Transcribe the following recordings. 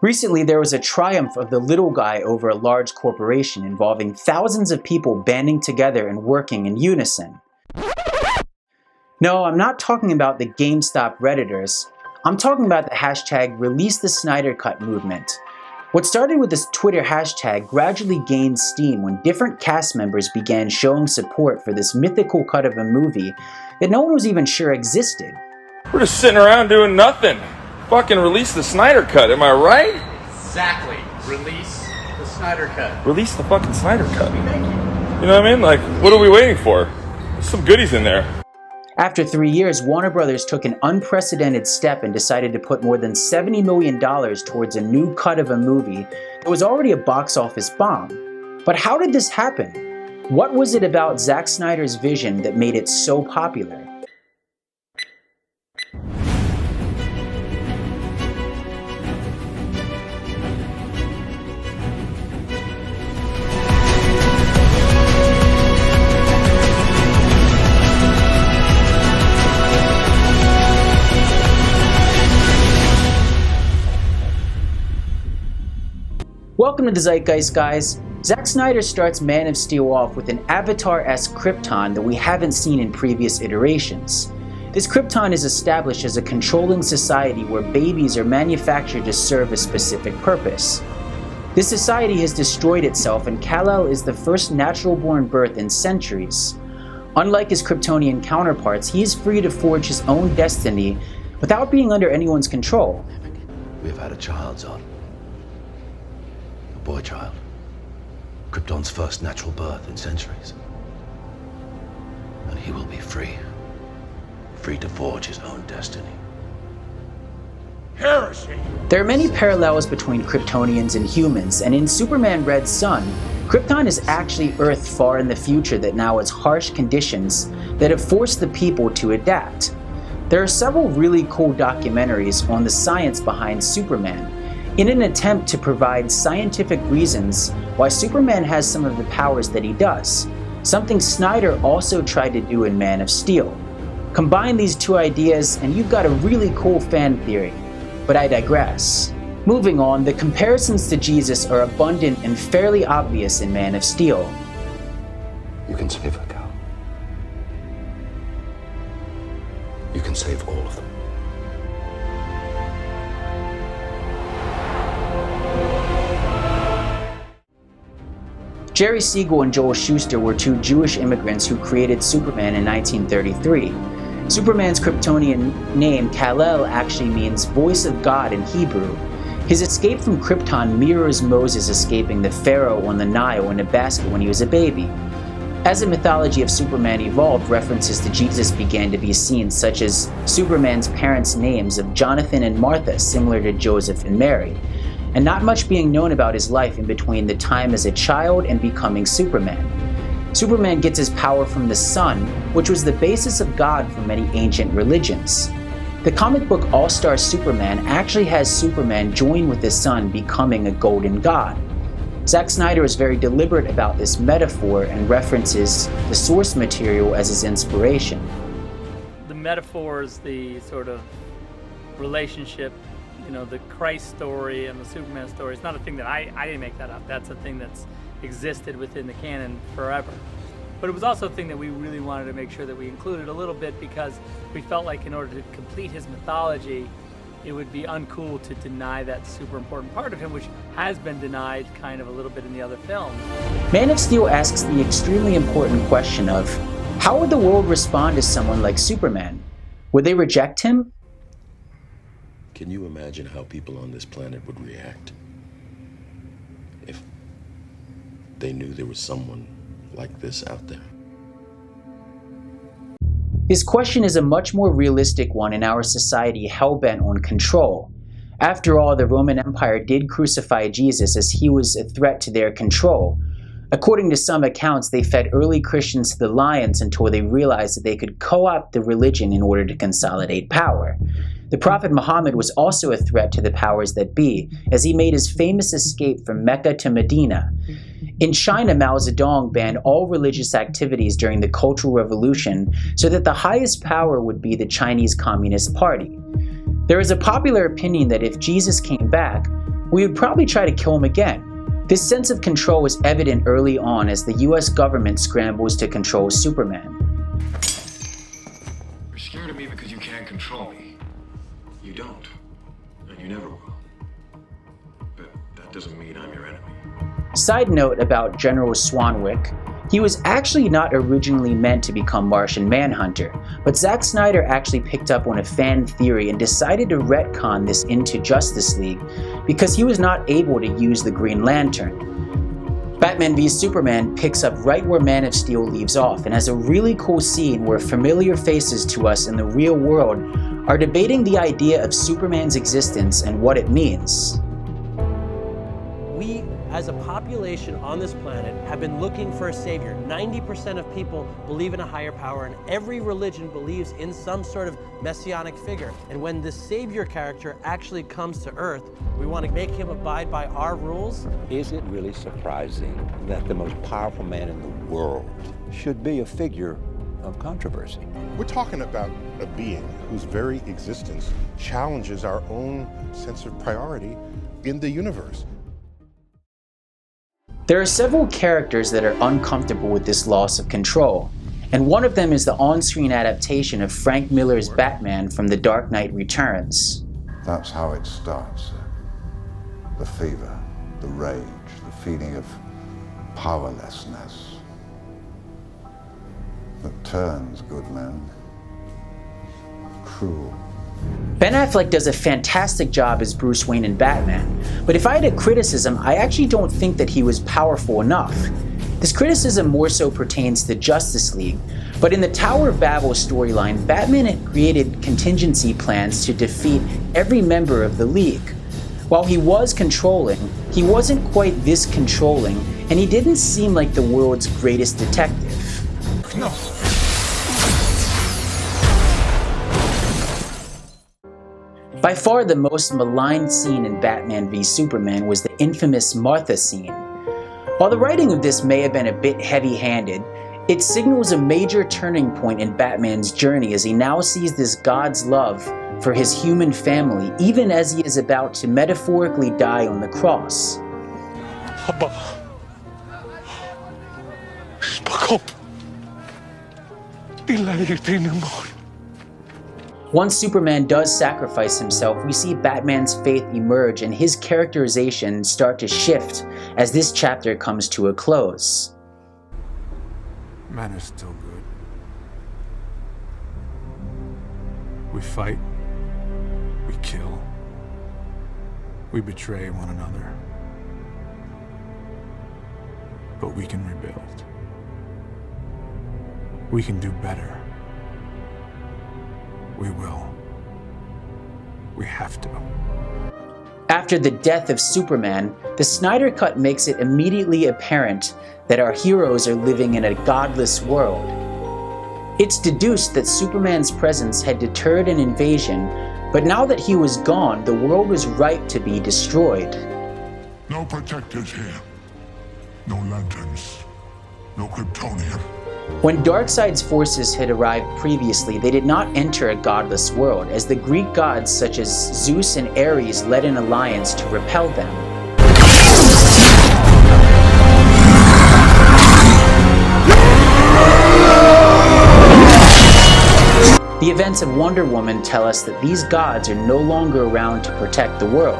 Recently, there was a triumph of the little guy over a large corporation involving thousands of people banding together and working in unison. No, I'm not talking about the GameStop Redditors. I'm talking about the hashtag #ReleaseTheSnyderCut movement. What started with this Twitter hashtag gradually gained steam when different cast members began showing support for this mythical cut of a movie that no one was even sure existed. We're just sitting around doing nothing. Fucking release the Snyder Cut, am I right? Exactly. Release the Snyder Cut. Release the fucking Snyder Cut. Thank you. You know what I mean? Like, what are we waiting for? There's some goodies in there. After 3 years, Warner Brothers took an unprecedented step and decided to put more than $70 million towards a new cut of a movie that was already a box office bomb. But how did this happen? What was it about Zack Snyder's vision that made it so popular? Welcome to the Zeitgeist, guys. Zack Snyder starts Man of Steel off with an Avatar-esque Krypton that we haven't seen in previous iterations. This Krypton is established as a controlling society where babies are manufactured to serve a specific purpose. This society has destroyed itself, and Kal-El is the first natural-born birth in centuries. Unlike his Kryptonian counterparts, he is free to forge his own destiny without being under anyone's control. We have had a child, Zod. Boy child. Krypton's first natural birth in centuries. And he will be free. Free to forge his own destiny. Heresy! There are many parallels between Kryptonians and humans, and in Superman Red Son, Krypton is actually Earth far in the future that now has harsh conditions that have forced the people to adapt. There are several really cool documentaries on the science behind Superman, in an attempt to provide scientific reasons why Superman has some of the powers that he does, something Snyder also tried to do in Man of Steel. Combine these two ideas and you've got a really cool fan theory, but I digress. Moving on, the comparisons to Jesus are abundant and fairly obvious in Man of Steel. You can save her, Cal. You can save all of them. Jerry Siegel and Joel Shuster were two Jewish immigrants who created Superman in 1933. Superman's Kryptonian name, Kal-El, actually means voice of God in Hebrew. His escape from Krypton mirrors Moses escaping the Pharaoh on the Nile in a basket when he was a baby. As the mythology of Superman evolved, references to Jesus began to be seen, such as Superman's parents' names of Jonathan and Martha, similar to Joseph and Mary, and not much being known about his life in between the time as a child and becoming Superman. Superman gets his power from the sun, which was the basis of God for many ancient religions. The comic book All-Star Superman actually has Superman join with the sun, becoming a golden god. Zack Snyder is very deliberate about this metaphor and references the source material as his inspiration. The metaphors, the sort of relationship, the Christ story and the Superman story, it's not a thing that I didn't make that up. That's a thing that's existed within the canon forever. But it was also a thing that we really wanted to make sure that we included a little bit, because we felt like in order to complete his mythology, it would be uncool to deny that super important part of him, which has been denied kind of a little bit in the other films. Man of Steel asks the extremely important question of, how would the world respond to someone like Superman? Would they reject him? Can you imagine how people on this planet would react if they knew there was someone like this out there? His question is a much more realistic one in our society hell-bent on control. After all, the Roman Empire did crucify Jesus as he was a threat to their control. According to some accounts, they fed early Christians to the lions until they realized that they could co-opt the religion in order to consolidate power. The Prophet Muhammad was also a threat to the powers that be, as he made his famous escape from Mecca to Medina. In China, Mao Zedong banned all religious activities during the Cultural Revolution so that the highest power would be the Chinese Communist Party. There is a popular opinion that if Jesus came back, we would probably try to kill him again. This sense of control was evident early on as the US government scrambles to control Superman. You're scared of me because you can't control me. You don't, and you never will. But that doesn't mean I'm your enemy. Side note about General Swanwick, he was actually not originally meant to become Martian Manhunter, but Zack Snyder actually picked up on a fan theory and decided to retcon this into Justice League because he was not able to use the Green Lantern. Batman v Superman picks up right where Man of Steel leaves off and has a really cool scene where familiar faces to us in the real world are debating the idea of Superman's existence and what it means. We, as a population on this planet, have been looking for a savior. 90% of people believe in a higher power, and every religion believes in some sort of messianic figure. And when this savior character actually comes to Earth, we want to make him abide by our rules. Is it really surprising that the most powerful man in the world should be a figure of controversy? We're talking about a being whose very existence challenges our own sense of priority in the universe. There are several characters that are uncomfortable with this loss of control, and one of them is the on-screen adaptation of Frank Miller's Batman from The Dark Knight Returns. That's how it starts. The fever, the rage, the feeling of powerlessness that turns good men cruel. Ben Affleck does a fantastic job as Bruce Wayne in Batman, but if I had a criticism, I actually don't think that he was powerful enough. This criticism more so pertains to Justice League, but in the Tower of Babel storyline, Batman had created contingency plans to defeat every member of the League. While he was controlling, he wasn't quite this controlling, and he didn't seem like the world's greatest detective. No. By far the most maligned scene in Batman v Superman was the infamous Martha scene. While the writing of this may have been a bit heavy-handed, it signals a major turning point in Batman's journey as he now sees this God's love for his human family, even as he is about to metaphorically die on the cross. Abba. Spoko. Dilaliti mo. Once Superman does sacrifice himself, we see Batman's faith emerge and his characterization start to shift as this chapter comes to a close. Man is still good. We fight, we kill, we betray one another. But we can rebuild. We can do better. We will. We have to. After the death of Superman, the Snyder Cut makes it immediately apparent that our heroes are living in a godless world. It's deduced that Superman's presence had deterred an invasion, but now that he was gone, the world was ripe to be destroyed. No protectors here. No lanterns. No Kryptonian. When Darkseid's forces had arrived previously, they did not enter a godless world, as the Greek gods such as Zeus and Ares led an alliance to repel them. The events of Wonder Woman tell us that these gods are no longer around to protect the world.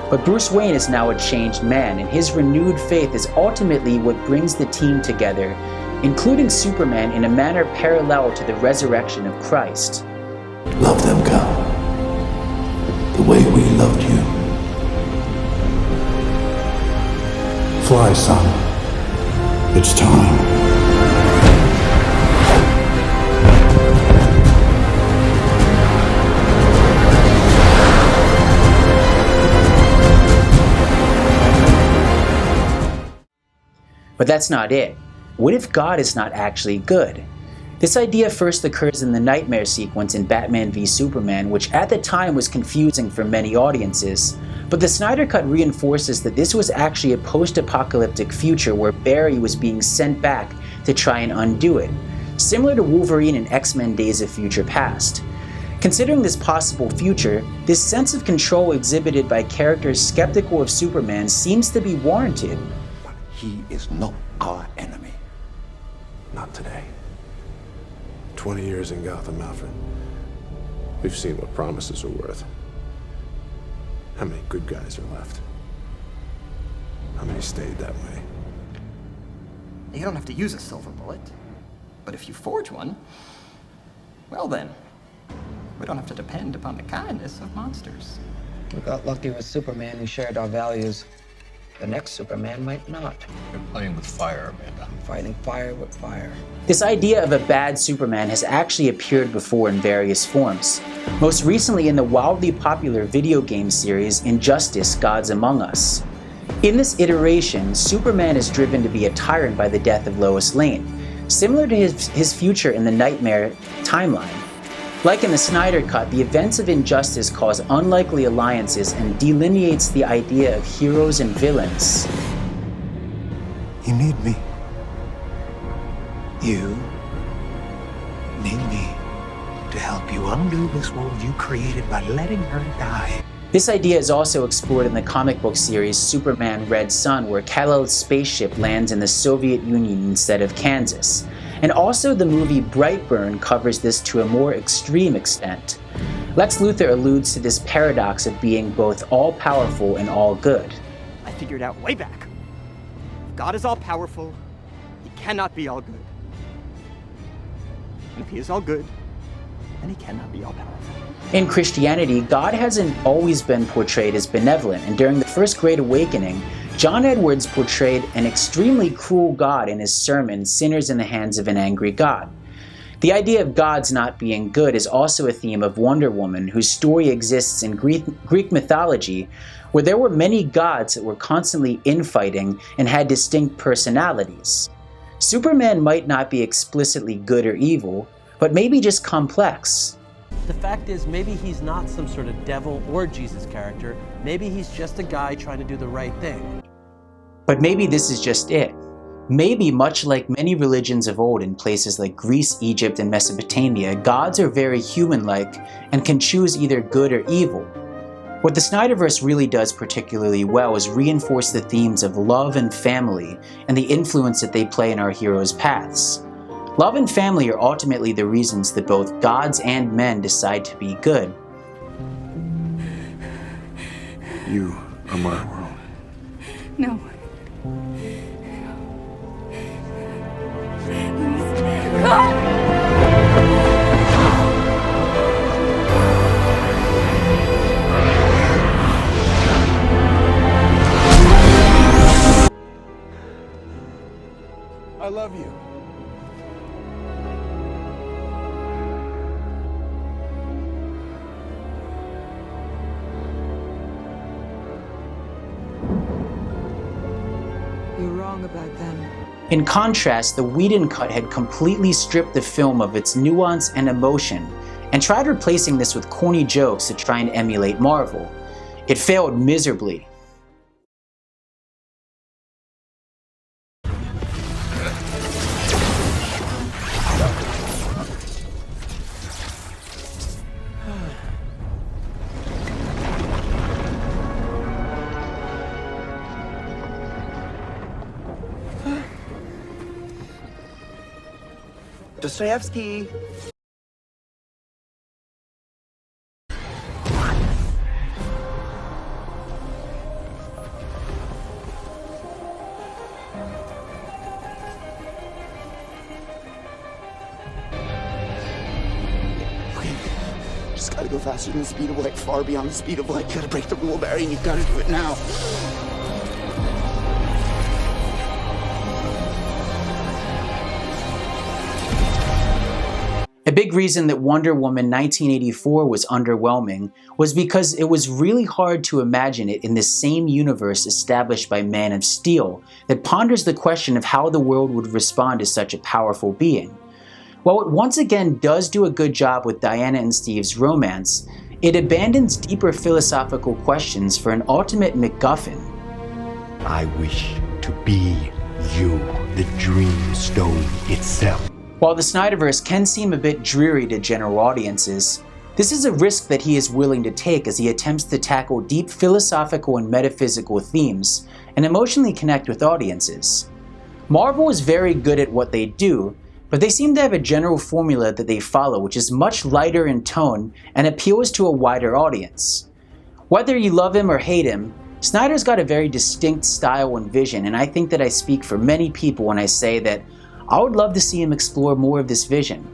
But Bruce Wayne is now a changed man, and his renewed faith is ultimately what brings the team together, including Superman in a manner parallel to the resurrection of Christ. Love them, Cal. The way we loved you. Fly, son. It's time. But that's not it. What if God is not actually good? This idea first occurs in the nightmare sequence in Batman v Superman, which at the time was confusing for many audiences, but the Snyder Cut reinforces that this was actually a post-apocalyptic future where Barry was being sent back to try and undo it, similar to Wolverine in X-Men Days of Future Past. Considering this possible future, this sense of control exhibited by characters skeptical of Superman seems to be warranted. But he is not our enemy. Not today. 20 years in Gotham, Alfred. We've seen what promises are worth. How many good guys are left? How many stayed that way? You don't have to use a silver bullet. But if you forge one, well then, we don't have to depend upon the kindness of monsters. We got lucky with Superman who shared our values. The next Superman might not. You're playing with fire, Amanda. I'm fighting fire with fire. This idea of a bad Superman has actually appeared before in various forms. Most recently in the wildly popular video game series Injustice: Gods Among Us. In this iteration, Superman is driven to be a tyrant by the death of Lois Lane, similar to his future in the Nightmare timeline. Like in the Snyder Cut, the events of Injustice cause unlikely alliances and delineates the idea of heroes and villains. You need me. You need me to help you undo this world you created by letting her die. This idea is also explored in the comic book series Superman Red Son, where Kal-El's spaceship lands in the Soviet Union instead of Kansas. And also the movie Brightburn covers this to a more extreme extent. Lex Luthor alludes to this paradox of being both all-powerful and all-good. I figured out way back. If God is all-powerful, he cannot be all-good. And if he is all-good, then he cannot be all-powerful. In Christianity, God hasn't always been portrayed as benevolent, and during the First Great Awakening, John Edwards portrayed an extremely cruel God in his sermon, Sinners in the Hands of an Angry God. The idea of gods not being good is also a theme of Wonder Woman, whose story exists in Greek mythology, where there were many gods that were constantly infighting and had distinct personalities. Superman might not be explicitly good or evil, but maybe just complex. The fact is, maybe he's not some sort of devil or Jesus character. Maybe he's just a guy trying to do the right thing. But maybe this is just it. Maybe, much like many religions of old in places like Greece, Egypt, and Mesopotamia, gods are very human-like and can choose either good or evil. What the Snyderverse really does particularly well is reinforce the themes of love and family and the influence that they play in our heroes' paths. Love and family are ultimately the reasons that both gods and men decide to be good. You are my world. No. I love you. You're wrong about them. In contrast, the Whedon cut had completely stripped the film of its nuance and emotion, and tried replacing this with corny jokes to try and emulate Marvel. It failed miserably. Dostoevsky. Just gotta go faster than the speed of light, far beyond the speed of light. You gotta break the rule, Barry, and you gotta do it now. A big reason that Wonder Woman 1984 was underwhelming was because it was really hard to imagine it in the same universe established by Man of Steel that ponders the question of how the world would respond to such a powerful being. While it once again does do a good job with Diana and Steve's romance, it abandons deeper philosophical questions for an ultimate MacGuffin. I wish to be you, the Dream Stone itself. While the Snyderverse can seem a bit dreary to general audiences, This is a risk that he is willing to take as he attempts to tackle deep philosophical and metaphysical themes and emotionally connect with audiences. Marvel is very good at what they do, but they seem to have a general formula that they follow which is much lighter in tone and appeals to a wider audience. Whether you love him or hate him, Snyder's got a very distinct style and vision, and I think that I speak for many people when I say that I would love to see him explore more of this vision.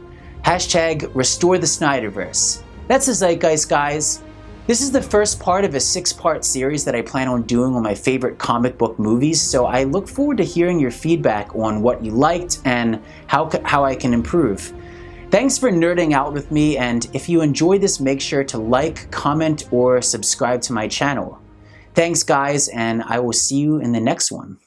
Hashtag restore the Snyderverse. That's the Zeitgeist, guys. This is the first part of a 6-part series that I plan on doing on my favorite comic book movies, so I look forward to hearing your feedback on what you liked and how I can improve. Thanks for nerding out with me, and if you enjoyed this, make sure to like, comment, or subscribe to my channel. Thanks guys, and I will see you in the next one.